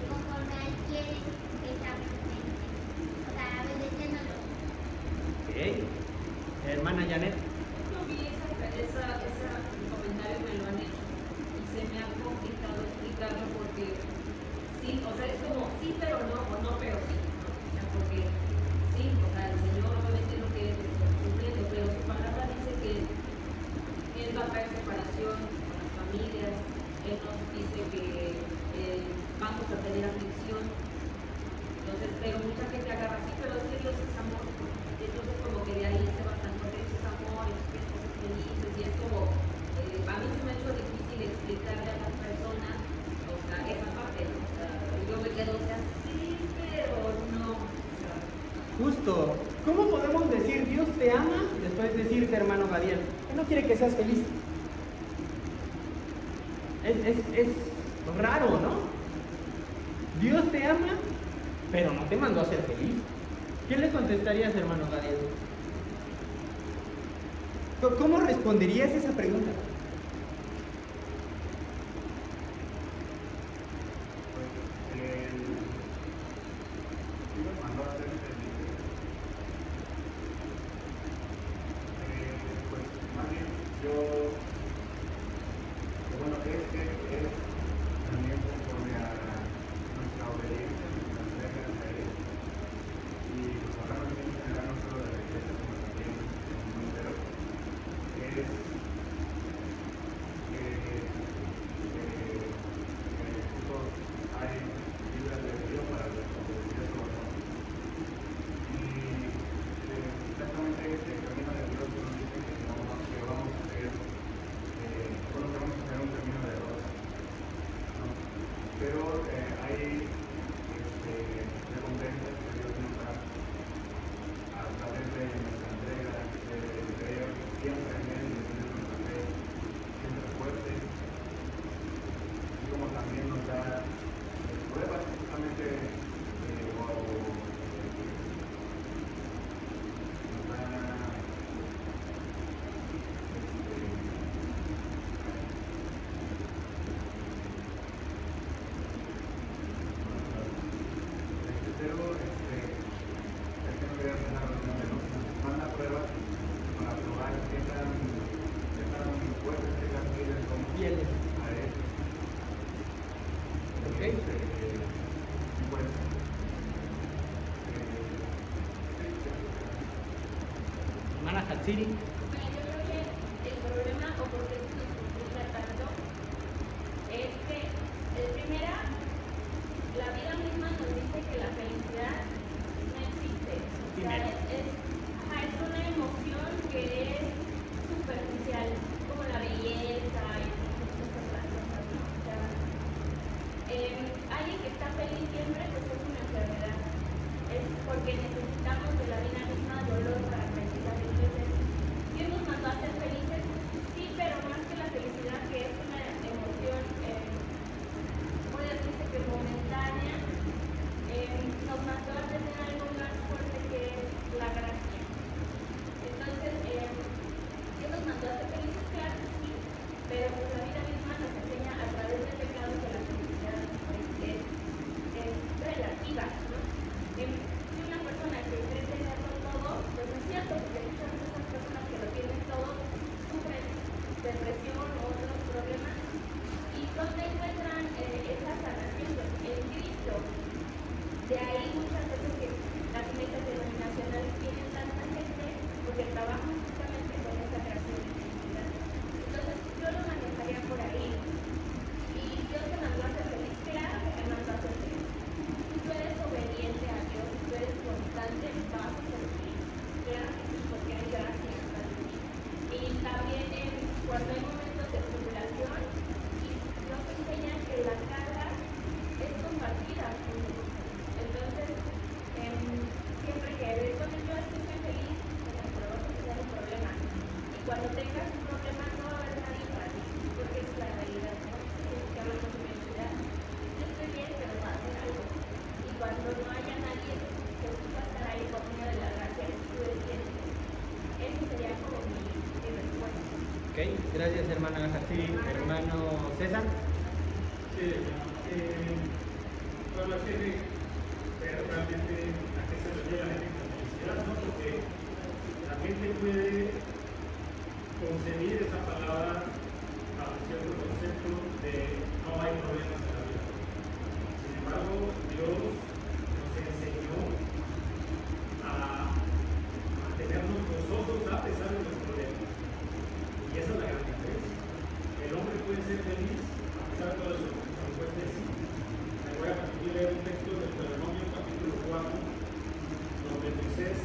conforme a él quiere que seamos felices, o sea, obedeciéndolo. Ok. Hermana Janet. Yo vi ese comentario, me lo han hecho y se me ha complicado explicarlo porque sí, o sea, es como sí, pero no, o no, pero sí, ¿no? O sea, porque sí, o sea, el Señor obviamente lo que está cumpliendo, pero su palabra dice que Él va a traer separación con las familias, Él nos dice que vamos a tener aflicción. justo. ¿Cómo podemos decir Dios te ama y después decirte, hermano Gadiel, que no quiere que seas feliz? Es raro, ¿no? Dios te ama, pero no te mandó a ser feliz. ¿Qué le contestarías, hermano Gadiel? ¿Cómo responderías esa pregunta? Hermana Hatsiri. Bueno, yo creo que el problema o por qué se nos complica tanto es que, primera, la vida misma nos dice que la felicidad no existe. O sea, es una emoción que es superficial, como la belleza y muchas otras cosas, ¿no? O sea, alguien que está feliz siempre, pues es una enfermedad. Es porque necesitamos de la vida misma dolor para felicidad. Entonces, Dios nos mandó a ser felices, sí, pero más que la felicidad, que es una emoción, puede decirse que momentánea, nos mandó a tener algo más fuerte que es la gracia. Entonces, Dios nos mandó a ser felices, claro que sí, pero pues la vida misma nos enseña a través del pecado que la felicidad es relativa, ¿no? Si una persona que cree tenerlo todo, pues no es cierto, porque muchas veces esas personas que lo tienen todo sufren depresión o otros problemas. ¿Y dónde encuentran esa sanación? Pues en Cristo. De ahí muchas veces que las iglesias denominacionales tienen tanta gente porque trabajan justamente con esa creación de felicidad. Entonces yo lo manejaría por ahí. Y Dios te mandó a ser feliz, claro que te mandó a ser feliz. Tú eres obediente a Dios, tú eres constante, vas a ser feliz. Claro que sí, porque hay gracia también. Y también cuando hay momentos de tribulación, nos enseñan que la carga es compartida con nosotros. Entonces, siempre que eres cuando yo estoy feliz, pero vas a tener un problema. Y cuando tengas un problema, no va a haber nadie para ti, porque es la realidad, ¿no? Que hablamos de felicidad. Yo estoy bien, pero va a hacer algo. Y cuando no haya nadie, Jesús va a estar ahí conmigo de la gracia y tú eres bien. Eso sería como mi respuesta. Ok, gracias hermana Hatsiri. Hermano César. Sí, bueno, es que ver realmente a qué se refiere la gente con felicidad, ¿no? Porque la gente puede concebir esa palabra bajo cierto concepto de no hay problemas en la vida. Sin embargo, Dios nos enseñó a mantenernos gozosos a pesar de los problemas. Y esa es la gran diferencia. El hombre puede ser feliz a pesar de todo eso. La respuesta es sí. Me voy a permitir leer un texto del Deuteronomio capítulo 4, donde Moisés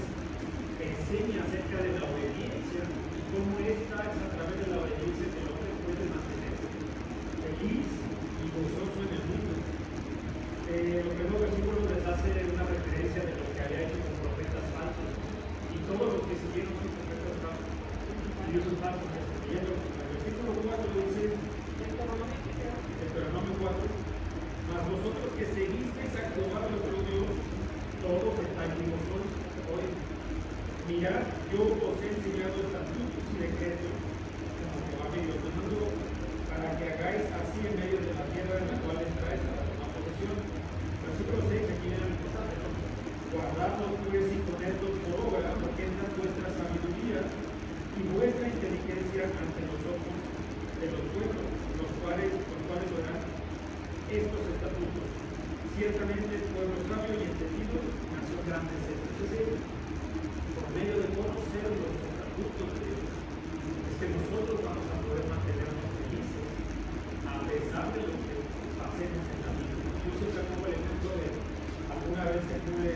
enseña acerca de la obediencia y cómo esta es a través de la obediencia que el hombre puede mantenerse feliz y gozoso en el mundo. Los primeros versículos les hace una referencia de lo que había hecho con profetas falsos siguieron sus profetas falsos. Y esos falsos que se siguieron. El versículo 4 dice, Deuteronomio 4, mas vosotros que seguisteis a Jehová vuestro Dios, todos estáis vivos hoy. Mirad, yo os he enseñado estatutos y decretos, como Jehová mi Dios me mandó, para que hagáis así en medio de la tierra en la cual entráis para tomar posesión. Versículo 6, aquí viene el pasaje, ¿no? Guardadlos pues y ponedlos por obra, porque esta es vuestra sabiduría y vuestra inteligencia ante los ojos de los pueblos, los cuales oirán estos estatutos. Ciertamente el pueblo sabio y entendido, nación grande es esta. Es decir, por medio de conocer los estatutos de Dios, es que nosotros vamos a poder mantenernos felices a pesar de lo que pasemos en la vida. Yo siempre pongo el ejemplo de alguna vez que tuve,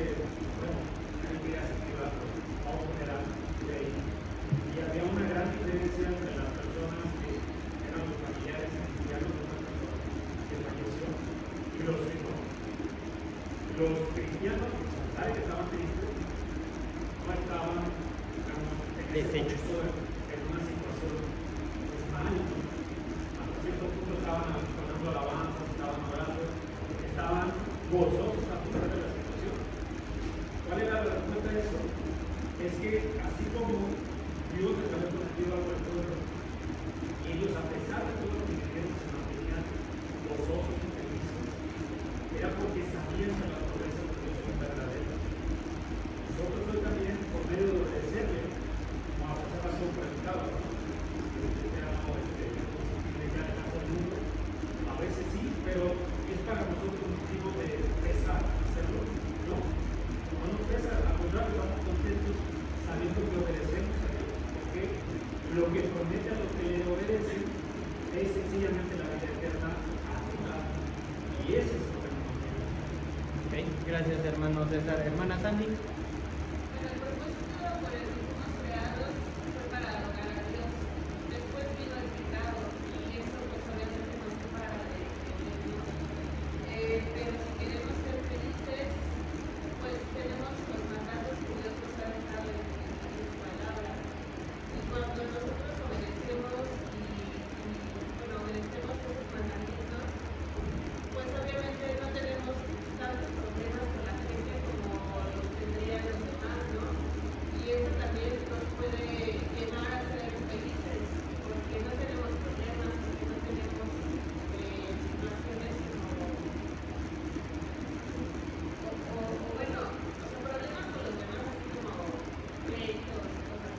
bueno, que ir a ciudad a un general de ahí, y había una gran diferencia entre las personas que eran los familiares cristianos de una persona que falleció y los que no. Los cristianos, ¿saben que estaban tristes? No estaban, digamos, en una situación mal. Hasta cierto punto estaban sonando alabanzas, estaban orando, estaban gozosos a pesar de la situación. ¿Cuál era la respuesta de eso? Es que así como Dios les había prometido algo al pueblo, ellos a pesar de todo lo que vivieron se mantenían gozosos y felices. Era porque sabían que la promesa de Dios es verdadera. Nosotros hoy también, por medio de obedecerle, como hace rato preguntaba, ¿no? A veces sí, pero es para nosotros un motivo de pesar hacerlo. No, no nos pesa, al contrario, estamos contentos sabiendo que obedecemos a Dios, porque lo que promete a los que le obedecen es sencillamente la vida eterna a su lado. Y ese es lo que nos mantiene. Okay, gracias hermano César. Hermana Sandy. Pero el propósito por el que fuimos creados fue para adorar a Dios. Después vino el pecado y eso pues obviamente nos separa de Dios. Pero si queremos ser felices, pues tenemos los mandatos que Dios nos ha dejado en su palabra. Y cuando nosotros obedecemos y obedecemos esos mandamientos, pues obviamente no tenemos tantos problemas con la gente como los tendrían los demás, ¿no? Y eso también nos puede llevar a ser felices, porque no tenemos problemas, porque no tenemos situaciones problemas con los demás, así como pleitos y cosas.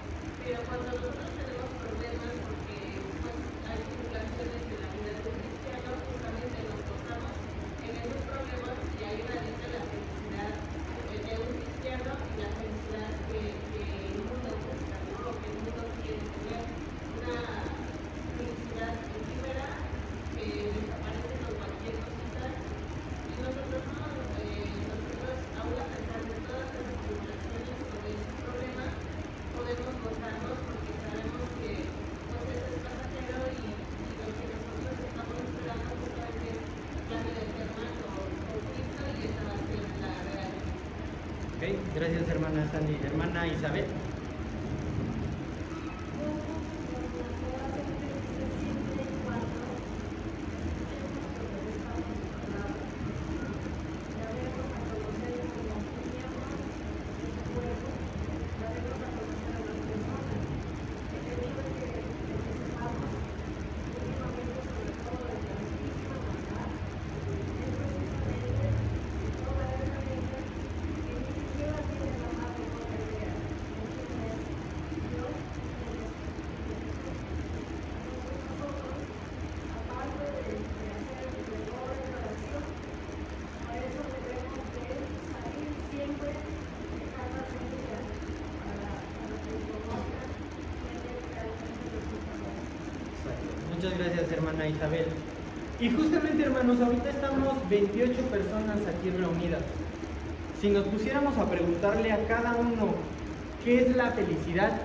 Pero cuando nosotros tenemos problemas, porque pues hay tribulaciones en la vida de un cristiano, justamente nos gozamos en esos problemas y ahí radica la felicidad de un cristiano y la felicidad que el mundo busca, ¿no? O que el mundo quiere tener, una felicidad efímera que desaparece con cualquier cosita y nosotros no, nosotros aún a pesar de todas esas tribulaciones o de esos problemas podemos gozarnos porque sabemos que pues eso es pasajero y lo que nosotros estamos esperando justamente es la vida eterna con Cristo y esa va a ser la real. Ok, gracias hermana Sandy. Hermana Isabel. Muchas gracias, hermana Isabel. Y justamente, hermanos, ahorita estamos 28 personas aquí reunidas. Si nos pusiéramos a preguntarle a cada uno qué es la felicidad,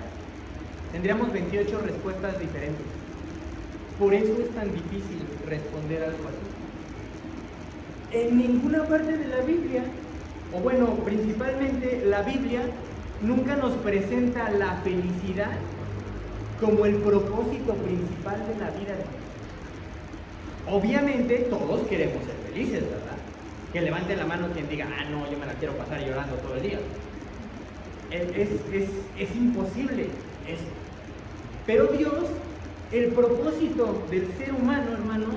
tendríamos 28 respuestas diferentes. Por eso es tan difícil responder algo así. En ninguna parte de la Biblia, o bueno, principalmente la Biblia, nunca nos presenta la felicidad como el propósito principal de la vida de Dios. Obviamente todos queremos ser felices, ¿verdad? Que levante la mano quien diga, ah, no, yo me la quiero pasar llorando todo el día. Es imposible eso. Pero Dios, el propósito del ser humano, hermanos,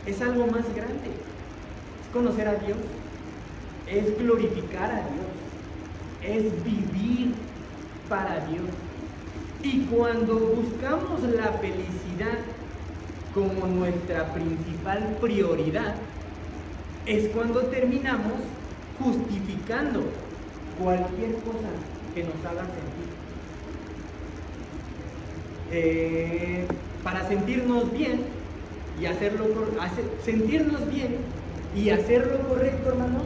es algo más grande. Es conocer a Dios, es glorificar a Dios, es vivir para Dios. Y cuando buscamos la felicidad como nuestra principal prioridad, es cuando terminamos justificando cualquier cosa que nos haga sentir. Para sentirnos bien y sentirnos bien y hacer lo correcto, hermanos,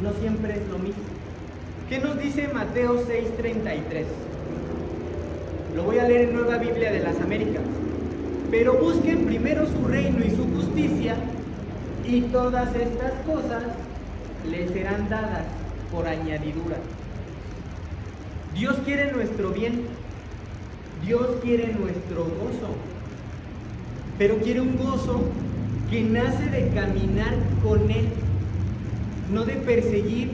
no siempre es lo mismo. ¿Qué nos dice Mateo 6:33? Lo voy a leer en Nueva Biblia de las Américas. Pero busquen primero su reino y su justicia, y todas estas cosas les serán dadas por añadidura. Dios quiere nuestro bien, Dios quiere nuestro gozo, pero quiere un gozo que nace de caminar con Él, no de perseguir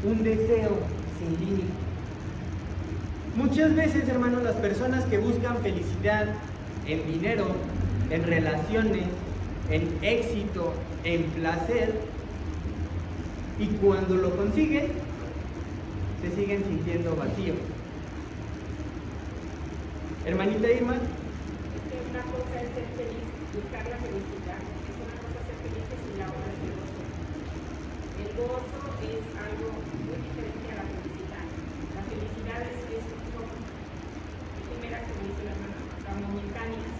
un deseo sin límite. Muchas veces, hermanos, las personas que buscan felicidad en dinero, en relaciones, en éxito, en placer, y cuando lo consiguen, se siguen sintiendo vacíos. Hermanita Irma. Es que una cosa es ser feliz, buscar la felicidad. Es una cosa ser felices y la otra es el gozo. El gozo es algo muy diferente a la felicidad. La felicidad son primeras, como dice la hermana, son momentáneas.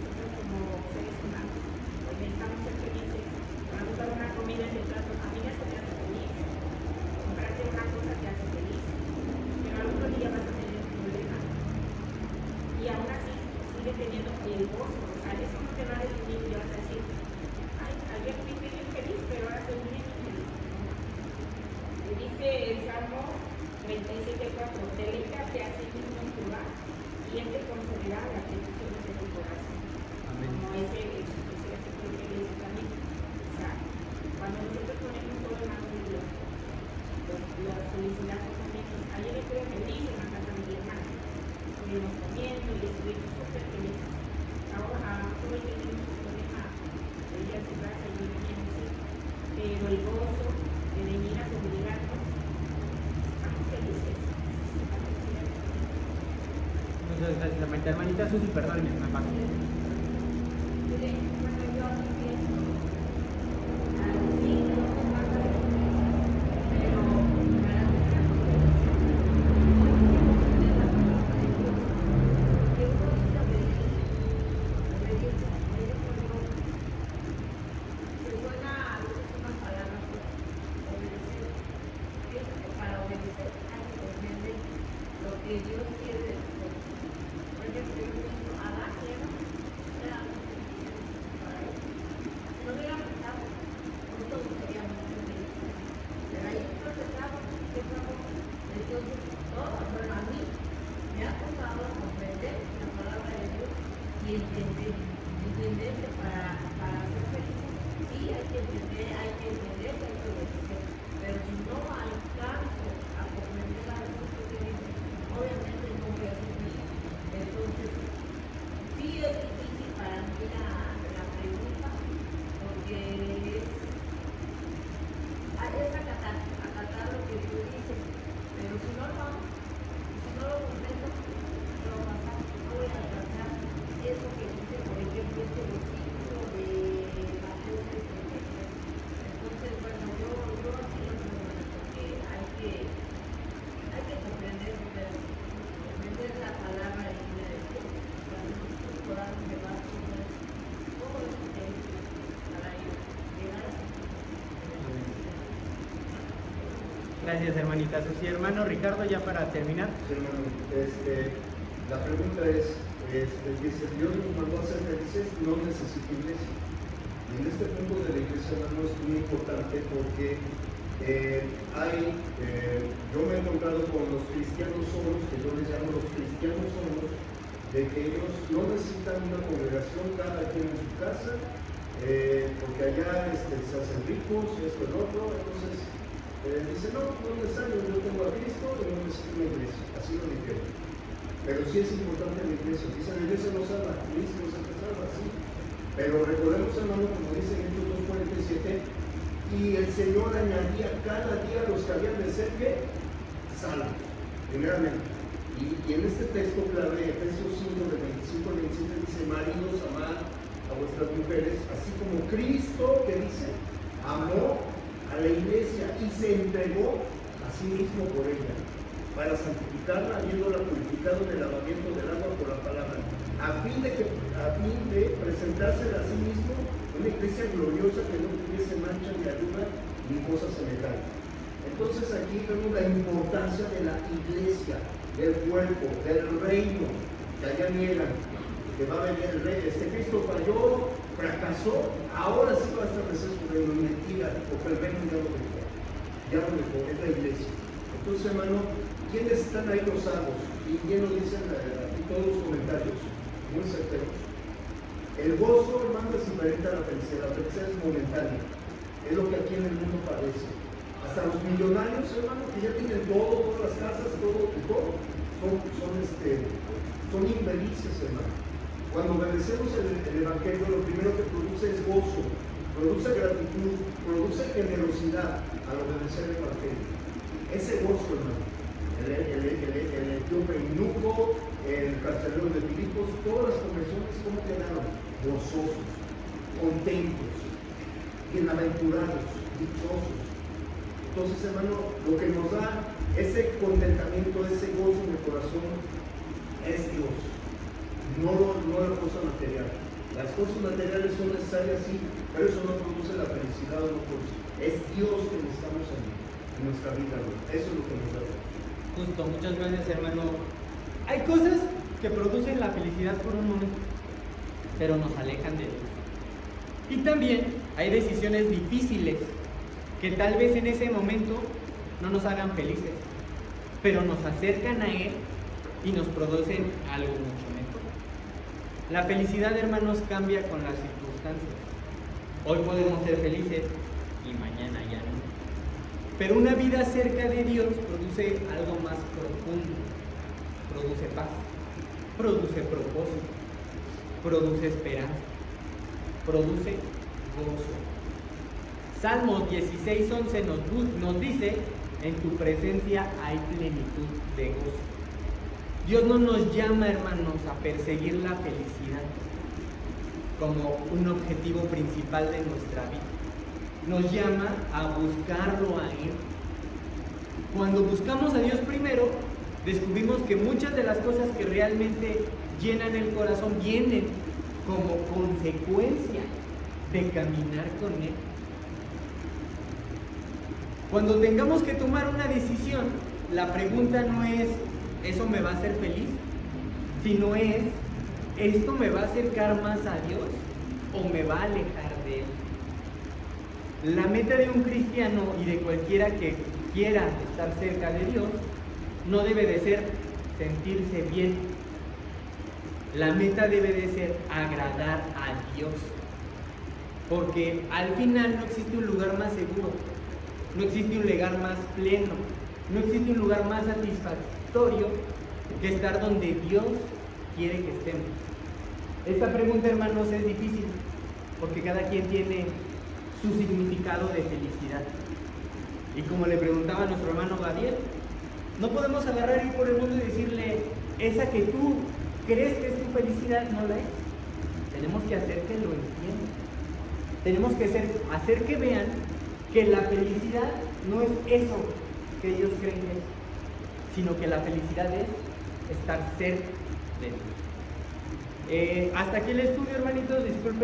Nosotros como seres humanos, pues necesitamos ser felices. Para buscar una comida en el plato, a mí eso me hace feliz. Comprarte una cosa te hace feliz. Pero al otro día vas a tener un problema. Y aún así sigues teniendo el gozo. O sea, eso no te va a definir y vas a decir, ay, ayer fui bien feliz, pero ahora soy bien infeliz. Le dice el Salmo 37:4, deleítate a sí mismo en Jehová y Él te concederá las peticiones de tu corazón. Amén. Como ese versículo que dice también. O sea, cuando nosotros ponemos todo en manos de Dios, las felicidades también. Ayer estuve feliz en la casa de mi hermana. Estuvimos comiendo y estuvimos súper felices. Ahora hoy tenemos un problema de ir a su casa y venimos, sí. Pero el gozo de venir a congregarnos, estamos felices. Muchas gracias, hermanita Susi, perdónenme, me pasó. Mire, cuando yo empiezo a decir que no nos van a ser felices, pero para que seamos felices, tenemos que tener la palabra de Dios. Que uno dice obediencia, que suena a veces una palabra fuerte, obedecer. Pienso que para obedecer hay que comprender lo que Dios quiere de nosotros. Por ejemplo, yo pienso, Adán y Eva eran felices para él. Si no hubieran pecado, no todos seríamos felices. Pero ahí no pecamos, pecamos. Entonces, todo, bueno, a mí me ha costado comprender la palabra de Dios y entender que para ser felices, sí hay que entender que hay que obedecer. Pero si no alcanzo a comprender la razón que dice, obviamente no voy a ser feliz. Entonces, sí es difícil para mí la pregunta, porque es acatar lo que Dios dice, pero si no lo hago, si no lo comprendo, no va a pasar, no voy a alcanzar eso que dice, por ejemplo, este versículo de Mateo 6:33. Entonces, bueno, yo así lo veo, porque hay que comprender la palabra de vida de Dios, para que nosotros podamos llevar todo eso que dice para llegar a ser Gracias, hermanita Susi. Hermano Ricardo, ya para terminar. Sí, hermano, la pregunta es, dice, Dios nos mandó a ser felices, no necesito iglesia. Y en este punto de la iglesia, hermano, es muy importante porque Yo me he encontrado con los cristianos solos, que yo les llamo los cristianos solos, de que ellos no necesitan una congregación cada quien en su casa, porque allá se hacen ricos y esto y lo otro. Entonces dicen, no es necesario, yo tengo a Cristo y no necesito una iglesia. Así lo dijeron. Pero sí es importante la iglesia. Dicen, la iglesia no salva, Cristo no se salva, sí. Pero recordemos, hermano, como dice en Hechos 2:47, y el Señor añadía cada día los que habían de ser que salvos, primeramente. Y en este texto clave, Efesios 5, de 25 al 27, dice, maridos, amad a vuestras mujeres, así como Cristo, que dice, amó a la iglesia y se entregó a sí mismo por ella, para santificarla, habiéndola purificado en el lavamiento del agua por la palabra, a fin de presentársela a sí mismo una iglesia gloriosa que no tuviese mancha ni arruga ni cosa semejante. Entonces aquí vemos la importancia de la iglesia, del cuerpo, del reino, que allá niegan, que va a venir el rey. Cristo falló, fracasó, ahora sí va a establecer su reino. Mentira, porque el reino ya lo dejó, es la iglesia. Entonces, hermano, ¿quiénes están ahí los salvos? Y bien nos dicen aquí todos los comentarios, muy certeros. El gozo, hermano, es diferente a la felicidad es momentánea, es lo que aquí en el mundo padece. Hasta los millonarios, hermano, que ya tienen todo, todas las casas, todo, son infelices, hermano. Cuando obedecemos el Evangelio, lo primero que produce es gozo, produce gratitud, produce generosidad al obedecer el Evangelio. Ese gozo, hermano, el etíope eunuco, el carcelero de Filipos, todas las conversiones, ¿cómo quedaron? Gozosos, contentos, bienaventurados, dichosos. Entonces, hermano, lo que nos da ese contentamiento, ese gozo en el corazón es Dios, no la cosa material. Las cosas materiales son necesarias, sí, pero eso no produce la felicidad, no produce. Es Dios que necesitamos en nuestra vida, ¿no? Eso es lo que nos da. Justo, muchas veces, hermano, hay cosas que producen la felicidad por un momento, pero nos alejan de Dios. Y también hay decisiones difíciles que tal vez en ese momento no nos hagan felices, pero nos acercan a Él y nos producen algo mucho mejor. La felicidad, hermanos, cambia con las circunstancias. Hoy podemos ser felices y mañana ya no. Pero una vida cerca de Dios produce algo más profundo, produce paz, produce propósito, produce esperanza, produce gozo. Salmos 16:11 nos dice, en tu presencia hay plenitud de gozo. Dios no nos llama, hermanos, a perseguir la felicidad como un objetivo principal de nuestra vida. Nos llama a buscarlo a Él. Cuando buscamos a Dios primero, descubrimos que muchas de las cosas que realmente llenan el corazón vienen como consecuencia de caminar con Él. Cuando tengamos que tomar una decisión, la pregunta no es, ¿eso me va a hacer feliz? Sino es, ¿esto me va a acercar más a Dios o me va a alejar de Él? La meta de un cristiano y de cualquiera que quiera estar cerca de Dios no debe de ser sentirse bien. La meta debe de ser agradar a Dios. Porque al final no existe un lugar más seguro, no existe un lugar más pleno, no existe un lugar más satisfactorio que estar donde Dios quiere que estemos. Esta pregunta, hermanos, es difícil porque cada quien tiene su significado de felicidad. Y como le preguntaba a nuestro hermano Gabriel, no podemos agarrar y ir por el mundo y decirle, esa que tú crees que es tu felicidad, no la es. Tenemos que hacer que lo entiendan. Tenemos que hacer que vean que la felicidad no es eso que ellos creen que es, sino que la felicidad es estar cerca de Dios. Hasta aquí el estudio, hermanitos, disculpen.